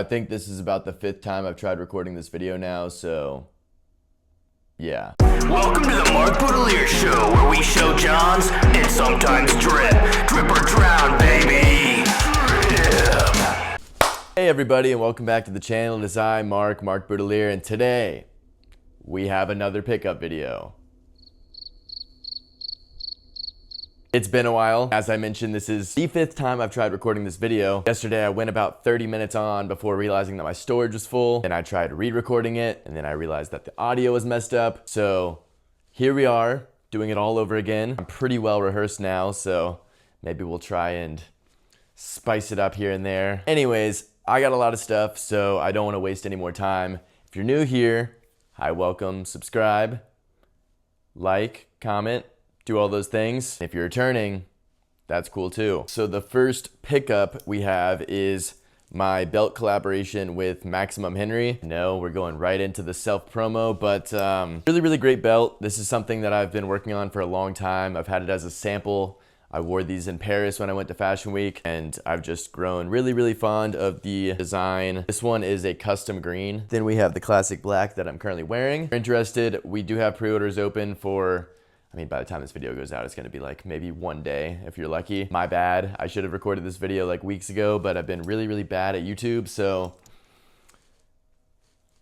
I think this is about the 5th time I've tried recording this video now, so yeah. Welcome to the Mark Boudelier Show, where we show Johns and sometimes drip. Drip or drown, baby. Drip. Hey everybody, and welcome back to the channel. It is I, Mark Boudelier, and today we have another pickup video. It's been a while. As I mentioned, this is the 5th time I've tried recording this video. Yesterday I went about 30 minutes on before realizing that my storage was full, and I tried re-recording it, and then I realized that the audio was messed up. So here we are, doing it all over again. I'm pretty well rehearsed now, so maybe we'll try and spice it up here and there. Anyways, I got a lot of stuff, so I don't want to waste any more time. If you're new here, hi, welcome, subscribe, like, comment, do all those things. If you're returning, that's cool too. So the first pickup we have is my belt collaboration with Maximum Henry. No, we're going right into the self promo, but really great belt. This is something that I've been working on for a long time. I've had it as a sample. I wore these in Paris when I went to Fashion Week, and I've just grown really fond of the design. This one is a custom green. Then we have the classic black that I'm currently wearing. If you're interested, we do have pre-orders open for, I mean, by the time this video goes out, it's gonna be like maybe one day if you're lucky. My bad. I should have recorded this video like weeks ago, but I've been really bad at YouTube, so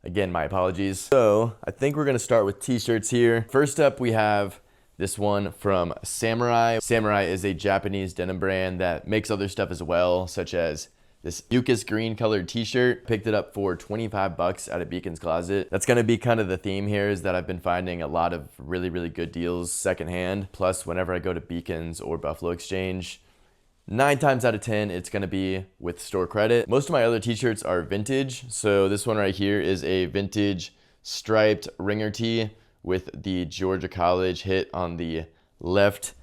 again, my apologies. So I think we're gonna start with t-shirts here. First up, we have this one from Samurai. Samurai is a Japanese denim brand that makes other stuff as well, such as this mucus green colored t-shirt. Picked it up for 25 bucks at a Beacon's Closet. That's gonna be kind of the theme here, is that I've been finding a lot of really good deals secondhand. Plus, whenever I go to Beacon's or Buffalo Exchange, 9 times out of 10, it's gonna be with store credit. Most of my other t-shirts are vintage. So this one right here is a vintage striped ringer tee with the Georgia College hit on the left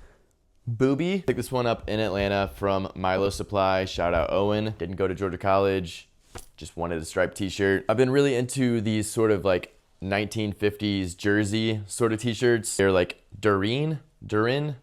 boobie. Picked this one up in Atlanta from Milo Supply. Shout out Owen. Didn't go to Georgia College, just wanted a striped t-shirt. I've been really into these sort of like 1950s jersey sort of t-shirts. They're like Durin,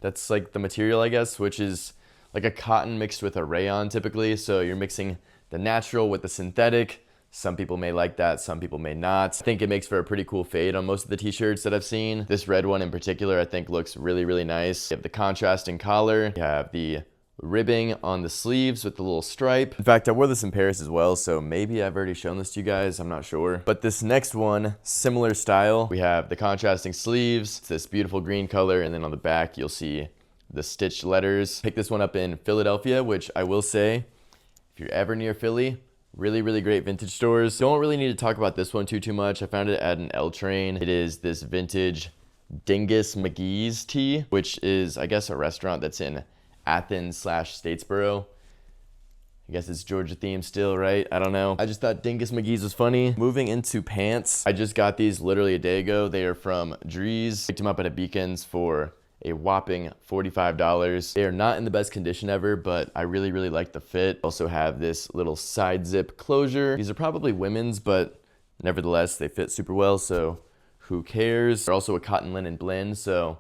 that's like the material, I guess, which is like a cotton mixed with a rayon typically. So you're mixing the natural with the synthetic. Some people may like that, some people may not. I think it makes for a pretty cool fade on most of the t-shirts that I've seen. This red one in particular, I think looks really nice. You have the contrasting collar, you have the ribbing on the sleeves with the little stripe. In fact, I wore this in Paris as well, so maybe I've already shown this to you guys, I'm not sure. But this next one, similar style. We have the contrasting sleeves, it's this beautiful green color, and then on the back you'll see the stitched letters. Picked this one up in Philadelphia, which I will say, if you're ever near Philly, really great vintage stores. Don't really need to talk about this one too much. I found it at an L train. It is this vintage Dingus McGee's tee, which is, I guess, a restaurant that's in Athens / Statesboro. I guess it's Georgia themed still, right? I don't know. I just thought Dingus McGee's was funny. Moving into pants, I just got these literally a day ago. They are from Drees. Picked them up at a Beacon's for a whopping $45. They are not in the best condition ever, but I really like the fit. Also have this little side zip closure. These are probably women's, but nevertheless, they fit super well, so who cares? They're also a cotton linen blend, so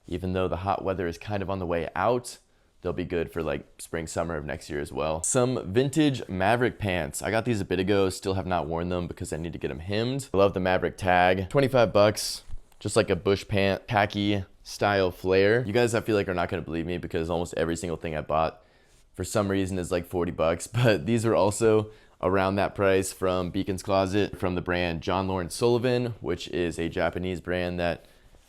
even though the hot weather is kind of on the way out, they'll be good for like spring, summer of next year as well. Some vintage Maverick pants. I got these a bit ago, still have not worn them because I need to get them hemmed. I love the Maverick tag. 25 bucks, just like a bush pant, khaki style flare. You guys, I feel like, are not gonna believe me because almost every single thing I bought for some reason is like 40 bucks, but these are also around that price from Beacon's Closet, from the brand John Lawrence Sullivan, which is a Japanese brand that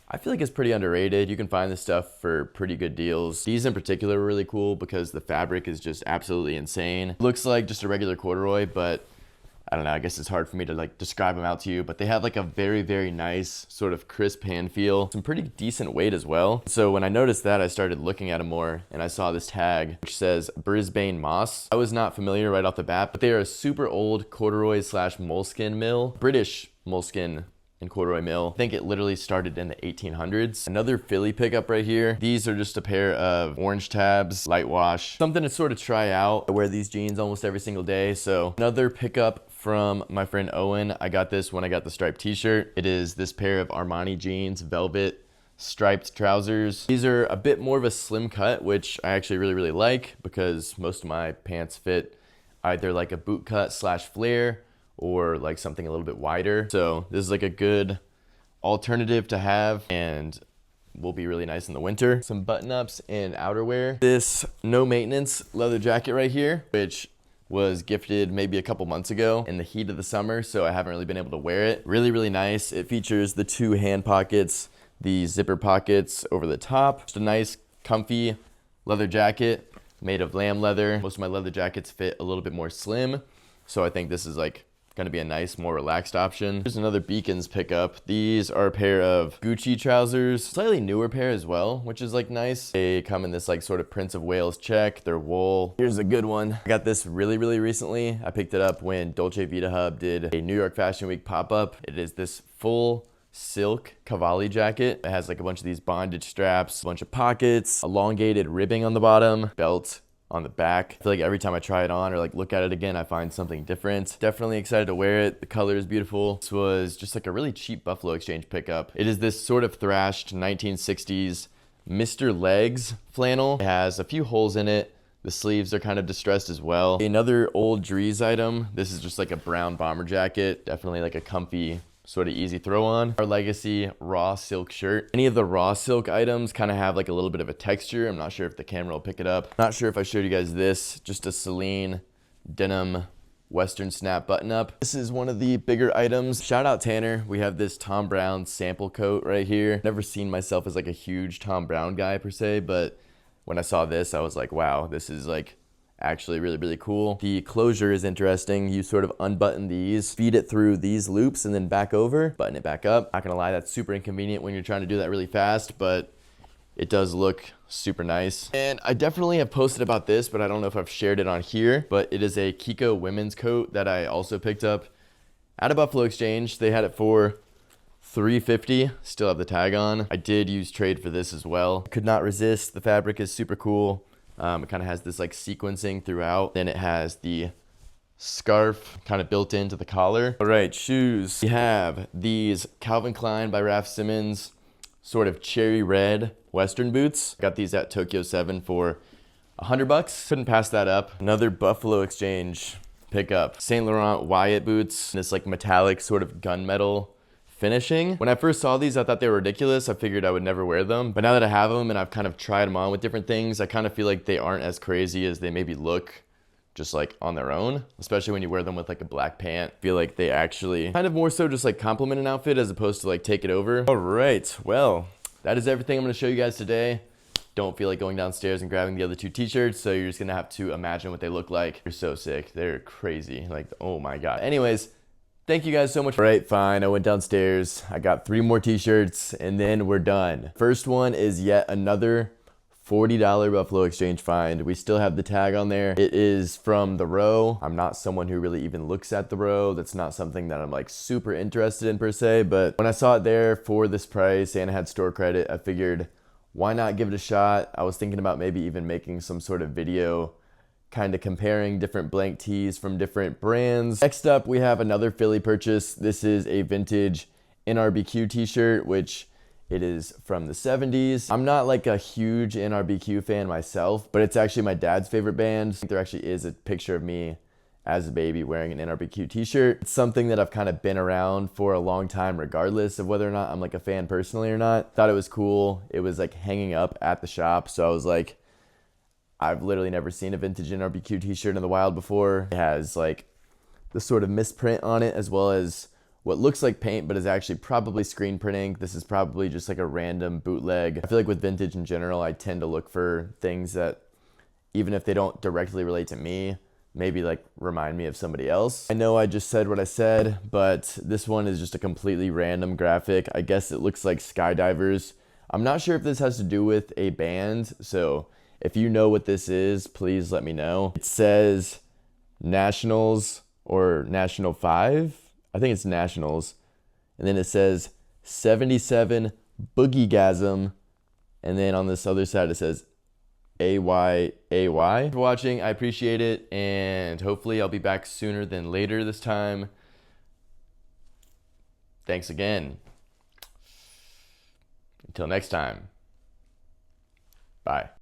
I feel like is pretty underrated. You can find this stuff for pretty good deals. These in particular are really cool because the fabric is just absolutely insane. Looks like just a regular corduroy, but I don't know, I guess it's hard for me to like describe them out to you, but they have like a very nice sort of crisp hand feel. Some pretty decent weight as well. So when I noticed that, I started looking at them more, and I saw this tag which says Brisbane Moss. I was not familiar right off the bat, but they are a super old corduroy / moleskin mill, British moleskin and corduroy mill. I think it literally started in the 1800s. Another Philly pickup right here. These are just a pair of orange tabs, light wash, something to sort of try out. I wear these jeans almost every single day, so another pickup from my friend Owen. I got this when I got the striped t-shirt. It is this pair of Armani jeans, velvet striped trousers. These are a bit more of a slim cut, which I actually really like because most of my pants fit either like a boot cut slash flare or like something a little bit wider. So this is like a good alternative to have and will be really nice in the winter. Some button ups and outerwear. This no maintenance leather jacket right here, which was gifted maybe a couple months ago in the heat of the summer, so I haven't really been able to wear it. Really nice. It features the 2 hand pockets, the zipper pockets over the top. Just a nice comfy leather jacket made of lamb leather. Most of my leather jackets fit a little bit more slim, so I think this is like gonna be a nice, more relaxed option. Here's another Beacons pickup. These are a pair of Gucci trousers, slightly newer pair as well, which is like nice. They come in this like sort of Prince of Wales check. They're wool. Here's a good one. I got this really recently. I picked it up when Dolce Vita Hub did a New York Fashion Week pop-up. It is this full silk Cavalli jacket. It has like a bunch of these bondage straps, a bunch of pockets, elongated ribbing on the bottom, belt on the back. I feel like every time I try it on or like look at it again, I find something different. Definitely excited to wear it. The color is beautiful. This was just like a really cheap Buffalo Exchange pickup. It is this sort of thrashed 1960s Mr. Legs flannel. It has a few holes in it. The sleeves are kind of distressed as well. Another old Dries item. This is just like a brown bomber jacket. Definitely like a comfy, sort of easy throw on. Our Legacy raw silk shirt. Any of the raw silk items kind of have like a little bit of a texture. I'm not sure if the camera will pick it up. Not sure if I showed you guys this. Just a Celine denim Western snap button up. This is one of the bigger items. Shout out Tanner. We have this Tom Brown sample coat right here. Never seen myself as like a huge Tom Brown guy per se, but when I saw this, I was like, wow, this is like actually really cool. The closure is interesting. You sort of unbutton these, feed it through these loops and then back over, button it back up. Not gonna lie, that's super inconvenient when you're trying to do that really fast, but it does look super nice. And I definitely have posted about this, but I don't know if I've shared it on here, but it is a Kiko women's coat that I also picked up at a Buffalo Exchange. They had it for $350, still have the tag on. I did use trade for this as well. Could not resist. The fabric is super cool. It kind of has this like sequencing throughout. Then it has the scarf kind of built into the collar. All right, shoes. We have these Calvin Klein by Raf Simons, sort of cherry red Western boots. Got these at Tokyo 7 for $100. Couldn't pass that up. Another Buffalo Exchange pickup. Saint Laurent Wyatt boots. This like metallic sort of gunmetal finishing. When I first saw these, I thought they were ridiculous. I figured I would never wear them. But now that I have them and I've kind of tried them on with different things, I kind of feel like they aren't as crazy as they maybe look just like on their own, especially when you wear them with like a black pant. I feel like they actually kind of more so just like complement an outfit as opposed to like take it over. All right, well, that is everything I'm gonna show you guys today. Don't feel like going downstairs and grabbing the other 2 t-shirts, so you're just gonna have to imagine what they look like. They're so sick, they're crazy, like, oh my God. Anyways, thank you guys so much. All right, fine, I went downstairs. I got 3 more t-shirts and then we're done. First one is yet another $40 Buffalo Exchange find. We still have the tag on there. It is from the Row. I'm not someone who really even looks at the Row. That's not something that I'm like super interested in per se, but when I saw it there for this price and it had store credit, I figured why not give it a shot? I was thinking about maybe even making some sort of video kind of comparing different blank tees from different brands. Next up, we have another Philly purchase. This is a vintage NRBQ t-shirt, which it is from the 70s. I'm not like a huge NRBQ fan myself, but it's actually my dad's favorite band. I think there actually is a picture of me as a baby wearing an NRBQ t-shirt. It's something that I've kind of been around for a long time, regardless of whether or not I'm like a fan personally or not. Thought it was cool. It was like hanging up at the shop, so I was like, I've literally never seen a vintage NRBQ t-shirt in the wild before. It has like the sort of misprint on it, as well as what looks like paint, but is actually probably screen printing. This is probably just like a random bootleg. I feel like with vintage in general, I tend to look for things that, even if they don't directly relate to me, maybe like remind me of somebody else. I know I just said what I said, but this one is just a completely random graphic. I guess it looks like skydivers. I'm not sure if this has to do with a band, so if you know what this is, please let me know. It says Nationals or National 5. I think it's Nationals. And then it says 77 Boogiegasm. And then on this other side it says AYAY. For watching, I appreciate it. And hopefully I'll be back sooner than later this time. Thanks again. Until next time. Bye.